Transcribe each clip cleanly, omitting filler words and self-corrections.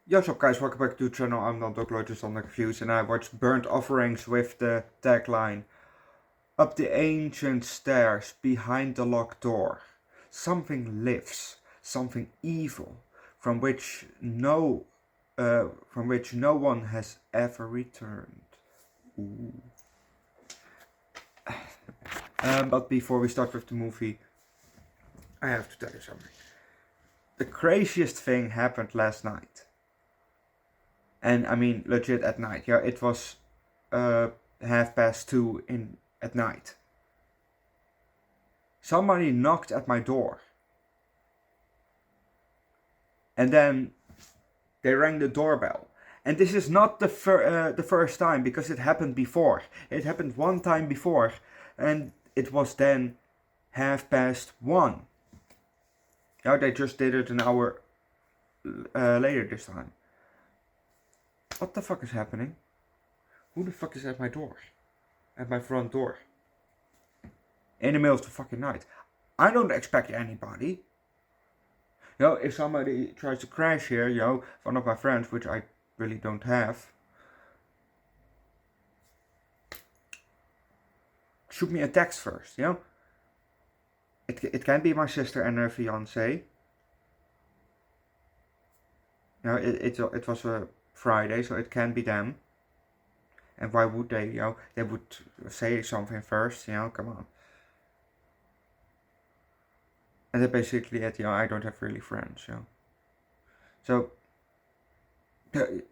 What's up guys, welcome back to the channel. I'm Underdog Eats Reviews and I watched Burnt Offerings with the tagline "Up the ancient stairs behind the locked door, something lives, something evil, from which no one has ever returned." Ooh. But before we start with the movie, I have to tell you something. The craziest thing happened last night. And I mean, legit at night. Yeah, it was 2:30 at night. Somebody knocked at my door. And then they rang the doorbell. And this is not the first time, because it happened before. It happened one time before. And it was then 1:30. Now they just did it an hour later this time. What the fuck is happening? Who the fuck is at my door? At my front door? In the middle of the fucking night. I don't expect anybody. If somebody tries to crash here, one of my friends, which I really don't have, shoot me a text first, It can be my sister and her fiance. It was a Friday, so it can be them. And why would they, they would say something first, come on. And then basically it, I don't have really friends, So, the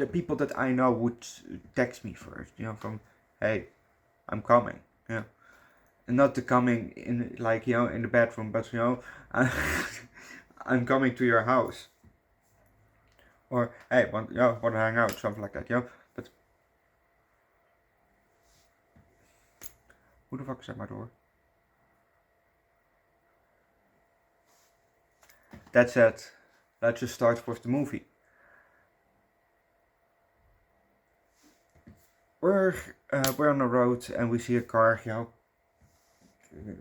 people that I know would text me first, from, hey, I'm coming, And not the coming in, like, in the bedroom, but, I'm coming to your house. Or, hey, want to hang out, something like that, But, who the fuck is at my door? That's it. Let's just start with the movie. We're on the road and we see a car,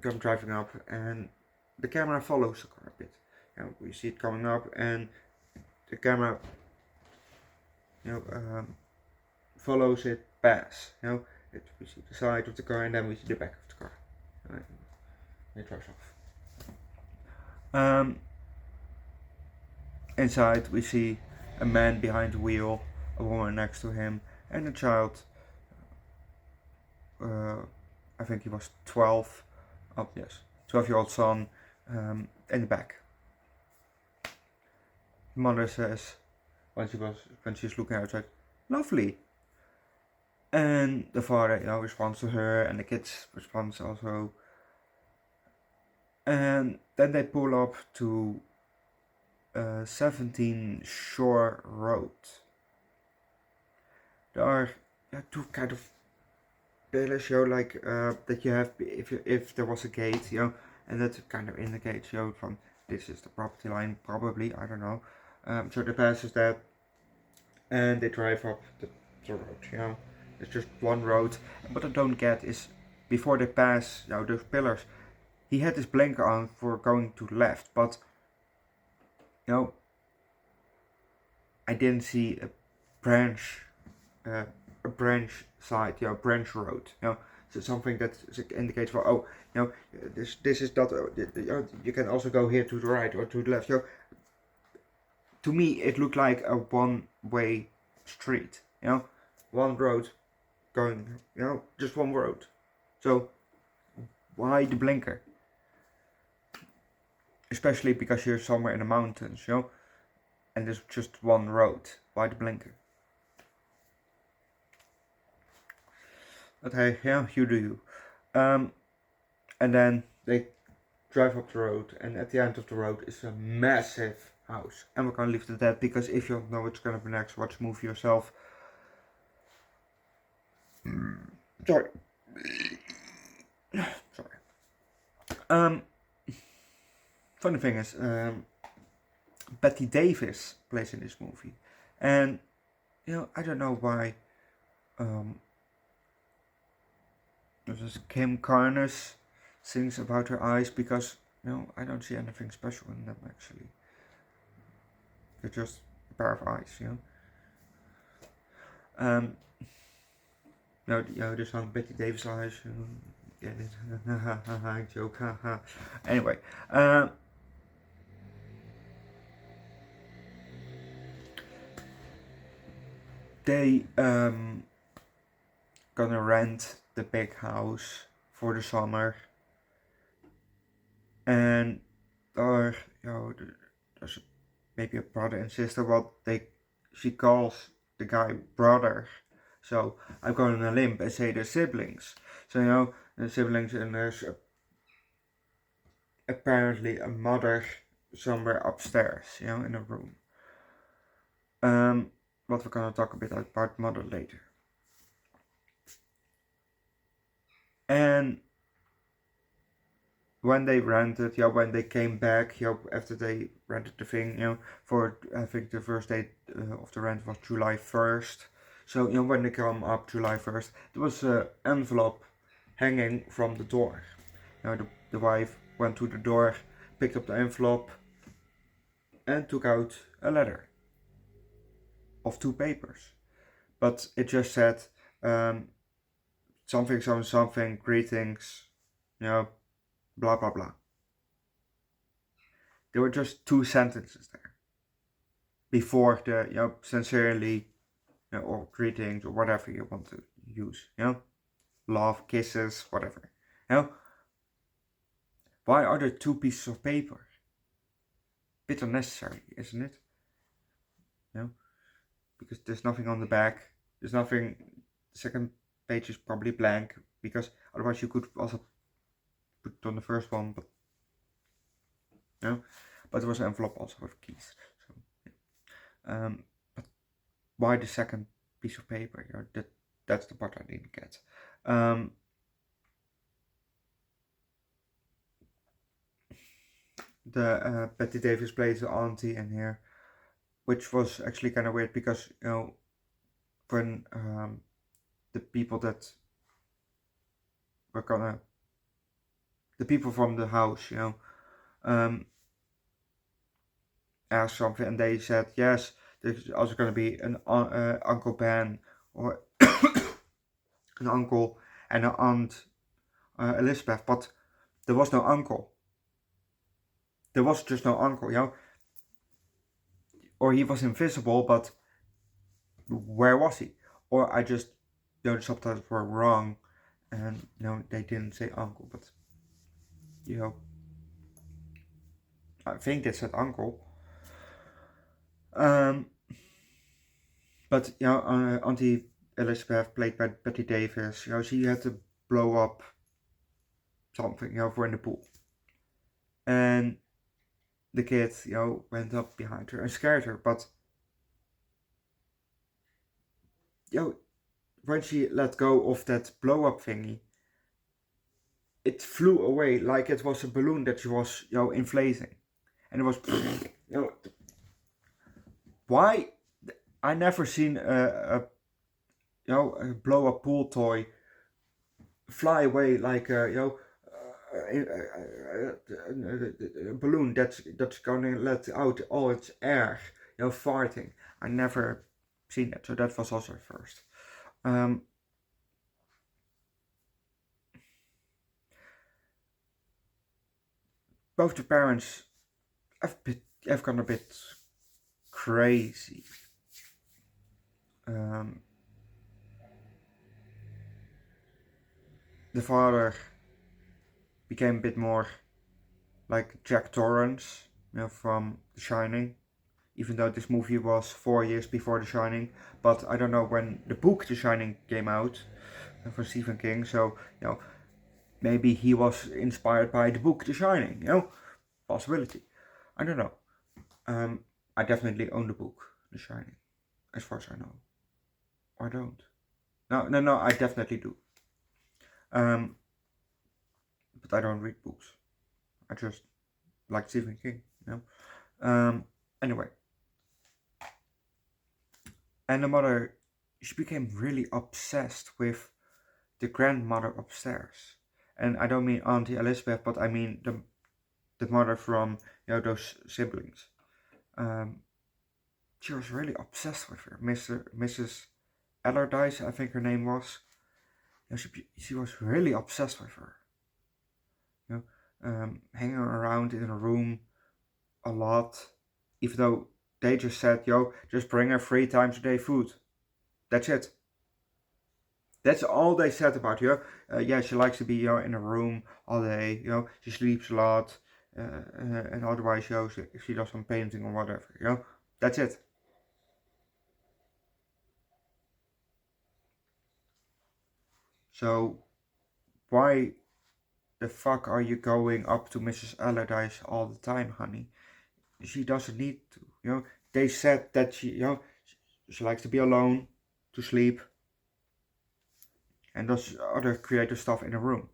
come driving up, and the camera follows the car a bit. We see it coming up, and the camera, follows it pass. We see the side of the car, and then we see the back of the car. It drives off. Inside, we see a man behind the wheel, a woman next to him, and a child. I think he was 12. Oh yes, 12-year-old son in the back. The mother says, when she's looking outside, "Lovely." And the father, responds to her, and the kids responds also. And then they pull up to 17 Shore Road. There are two kind of pillars, like that you have if there was a gate, and that kind of indicates, from this is the property line, probably, I don't know. So they passes that, and they drive up the road, It's just one road. And what I don't get is, before they pass, those pillars, he had his blinker on for going to the left, but, I didn't see a branch side, branch road, So something that indicates, well, this is not, you can also go here to the right or to the left, To me, it looked like a one-way street, one road going, just one road. So why the blinker? Especially because you're somewhere in the mountains, and there's just one road. Why the blinker? But hey, you do you. And then they drive up the road, and at the end of the road is a massive house. And we're gonna leave it at that, because if you don't know what's gonna be next, watch the movie yourself. Sorry. Funny thing is, Betty Davis plays in this movie, and I don't know why. This is Kim Carnes sings about her eyes, because No, I don't see anything special in them actually. They're just a pair of eyes, you know. No, the song Betty Davis eyes. Get it? Joke. Anyway, they gonna rent the big house for the summer, and or there's maybe a brother and sister. She calls the guy brother. So I'm going on a limb and say they're siblings. So the siblings, and there's apparently a mother somewhere upstairs, in a room. But we're gonna talk a bit about mother later. And when they rented, when they came back, after they rented the thing, for I think the first day of the rent was July 1st. So when they come up July 1st, there was an envelope hanging from the door. The wife went to the door, picked up the envelope, and took out a letter of 2 papers. But it just said something, greetings, blah blah blah. There were just 2 sentences there before the sincerely, or greetings, or whatever you want to use, love, kisses, whatever. Why are there 2 pieces of paper? Bit unnecessary, isn't it? Because there's nothing on the back. There's nothing. The second page is probably blank, because otherwise you could also put it on the first one, but but there was an envelope also with keys. So, but why the second piece of paper? That's the part I didn't get. The Betty Davis plays the auntie in here, which was actually kind of weird, because when the people that were the people from the house, asked something, and they said yes, there's also going to be an Uncle Ben, or an uncle and an aunt Elizabeth, but there was no uncle. There was just no uncle, or he was invisible, but where was he? Or I just, the subtitles were wrong, and they didn't say uncle, but I think they said uncle. But Auntie Elizabeth, played by Betty Davis, she had to blow up something, for in the pool, and the kid, went up behind her and scared her. But when she let go of that blow up thingy, it flew away like it was a balloon that she was, inflating, and it was, why? I never seen a blow up pool toy fly away like a balloon that's gonna let out all its air, farting. I never seen that, so that was also first. Both the parents have gone a bit crazy. The father became a bit more like Jack Torrance, from The Shining, even though this movie was 4 years before The Shining. But I don't know when the book The Shining came out from Stephen King, so maybe he was inspired by the book The Shining, possibility. I don't know. I definitely own the book The Shining, as far as I know. Or I don't. No, I definitely do. But I don't read books. I just like Stephen King, Anyway. And the mother, she became really obsessed with the grandmother upstairs. And I don't mean Auntie Elizabeth, but I mean the mother from those siblings. She was really obsessed with her, Mrs. Allardyce, I think her name was. She was really obsessed with her. Hanging around in a room a lot, even though they just said, just bring her 3 times a day food. That's it. That's all they said about her. She likes to be in a room all day. She sleeps a lot, and otherwise, she does some painting or whatever. That's it. So, why the fuck are you going up to Mrs. Allardyce all the time, honey? She doesn't need to. They said that she likes to be alone, to sleep, and does other creative stuff in a room.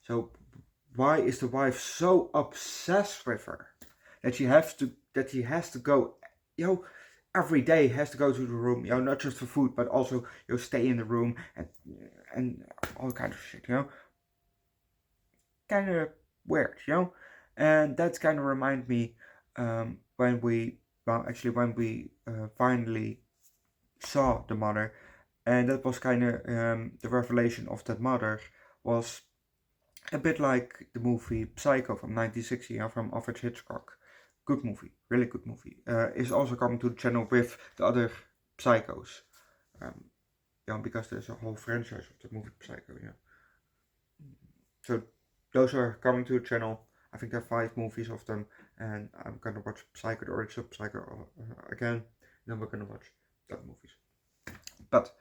So why is the wife so obsessed with her that he has to go, every day has to go to the room, not just for food, but also stay in the room and all kinds of shit, kind of weird, and that's kind of remind me when we finally saw the mother, and that was kind of the revelation of that mother was a bit like the movie Psycho from 1960 from Alfred Hitchcock. Good movie, really good movie. Is also coming to the channel with the other Psychos. Because there's a whole franchise of the movie Psycho. So those are coming to the channel. I think there are 5 movies of them, and I'm gonna watch Psycho, the Origins of Psycho again. Then we're gonna watch the movies. But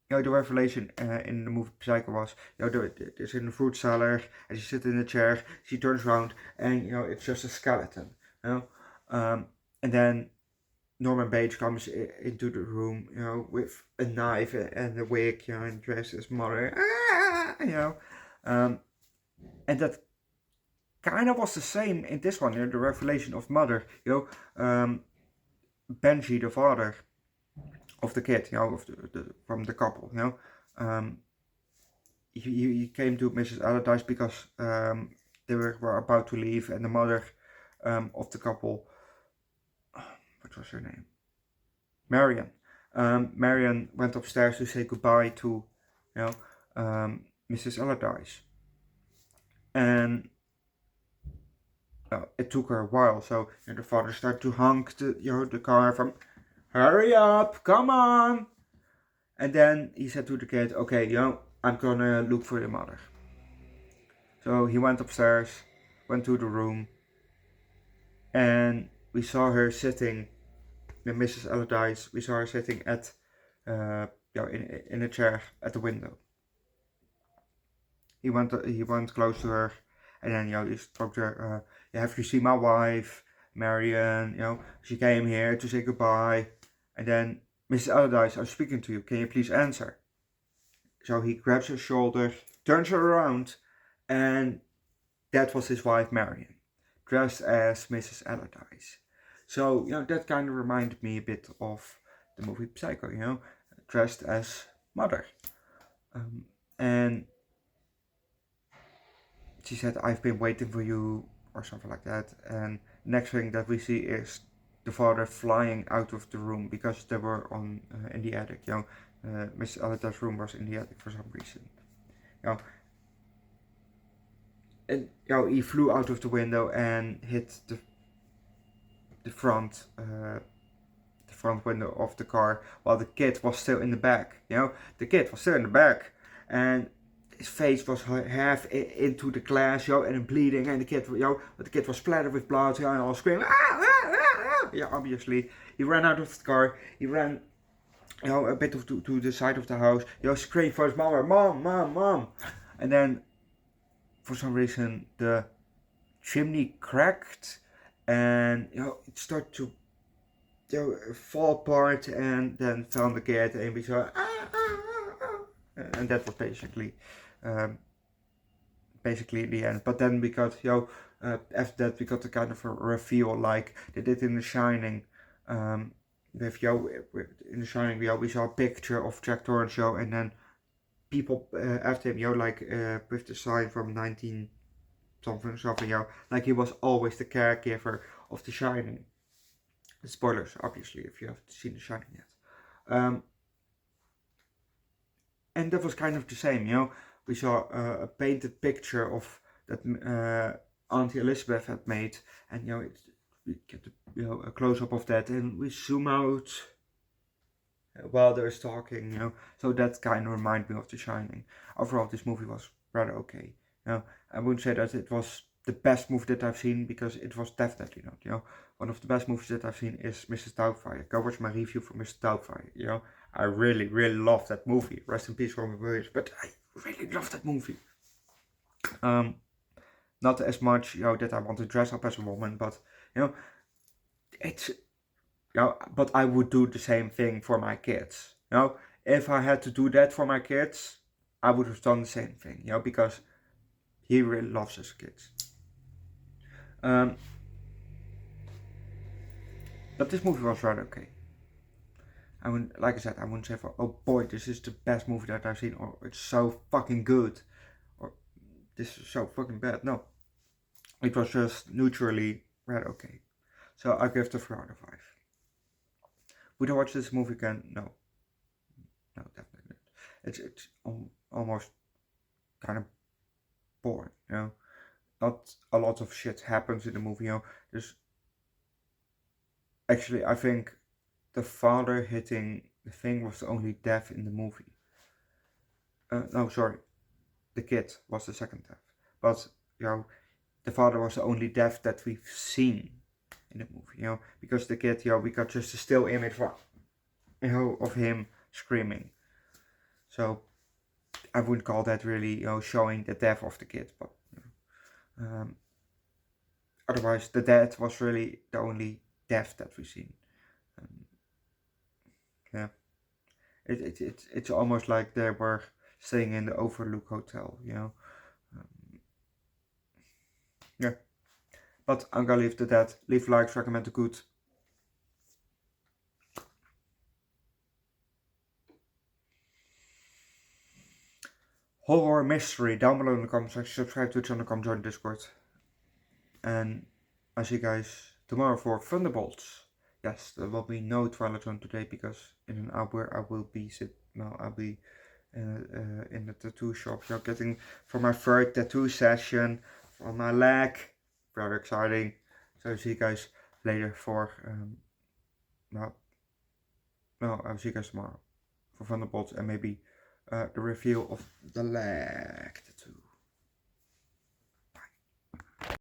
the revelation in the movie Psycho was, there's in the fruit cellar, and she sits in the chair, she turns around, and, it's just a skeleton, and then Norman Bates comes into the room, with a knife and a wig, and dresses his mother, and that kind of was the same in this one, the revelation of mother, Benji, the father of the kid, from the couple, he came to Mrs. Allardyce because they were about to leave, and the mother of the couple, what was her name? Marion. Marion went upstairs to say goodbye to, Mrs. Allardyce, and it took her a while. So the father started to honk the car from, hurry up, come on. And then he said to the kid, okay, I'm gonna look for your mother. So he went upstairs, went to the room, and we saw her sitting, Mrs. Allardyce, we saw her sitting at, in a chair at the window. He went close to her, and then, he spoke to her, have you seen my wife, Marion, she came here to say goodbye, and then, Mrs. Allardyce, I'm speaking to you, can you please answer? So he grabs her shoulder, turns her around, and that was his wife Marion, dressed as Mrs. Allardyce. So, that kind of reminded me a bit of the movie Psycho, dressed as mother. And she said, I've been waiting for you, or something like that. And next thing that we see is the father flying out of the room, because they were in the attic, Mrs. Allardyce's room was in the attic for some reason. And he flew out of the window and hit the front window of the car, while the kid was still in the back. The kid was still in the back, and his face was half into the glass, and bleeding, and the kid was splattered with blood, and all screaming, ah, ah, ah, ah. Obviously he ran out of the car. He ran, a bit to the side of the house, screamed for his mother, mom, mom, mom, and then for some reason the chimney cracked, and it started to fall apart, and then found the kid, and we saw, and that was basically the end. But then we got, after that we got a kind of a reveal like they did in The Shining. With in The Shining, we saw a picture of Jack Torrance, and then people after him, with the sign from 19 something, like he was always the caregiver of The Shining. Spoilers, obviously, if you haven't seen The Shining yet. And that was kind of the same, we saw a painted picture of that Auntie Elizabeth had made, and we get a close-up of that, and we zoom out while they're talking, so that kind of reminded me of The Shining. Overall, this movie was rather okay. I wouldn't say that it was the best movie that I've seen, because it was definitely not, One of the best movies that I've seen is Mrs. Doubtfire. Go watch my review for Mrs. Doubtfire, I really, really love that movie. Rest in peace, Robin Williams, but I really love that movie. Not as much, that I want to dress up as a woman, but, it's, but I would do the same thing for my kids, If I had to do that for my kids, I would have done the same thing, because he really loves his kids. But this movie was rather okay. Like I said, I wouldn't say oh boy, this is the best movie that I've seen, or it's so fucking good, or this is so fucking bad. No, it was just neutrally rather okay. So I give the 4 out of 5. Would I watch this movie again? No, definitely not. It's almost kind of boring, Not a lot of shit happens in the movie, There's actually, I think the father hitting the thing was the only death in the movie. No, sorry, the kid was the second death. But the father was the only death that we've seen in the movie, because the kid, we got just a still image of him screaming. So I wouldn't call that really, showing the death of the kid, but otherwise the death was really the only death that we've seen. Yeah, it's almost like they were staying in the Overlook Hotel, yeah. But I'm gonna leave it at that. Leave likes, recommend the good. Horror mystery down below in the comment section. Subscribe to the channel, come join Discord. And I see you guys tomorrow for Thunderbolts. Yes, there will be no Twilight Zone today, because in an hour I will be in the tattoo shop, getting for my third tattoo session on my leg. Very exciting. So see you guys later for I'll see you guys tomorrow for Thunderbolts, and maybe the reveal of the leg.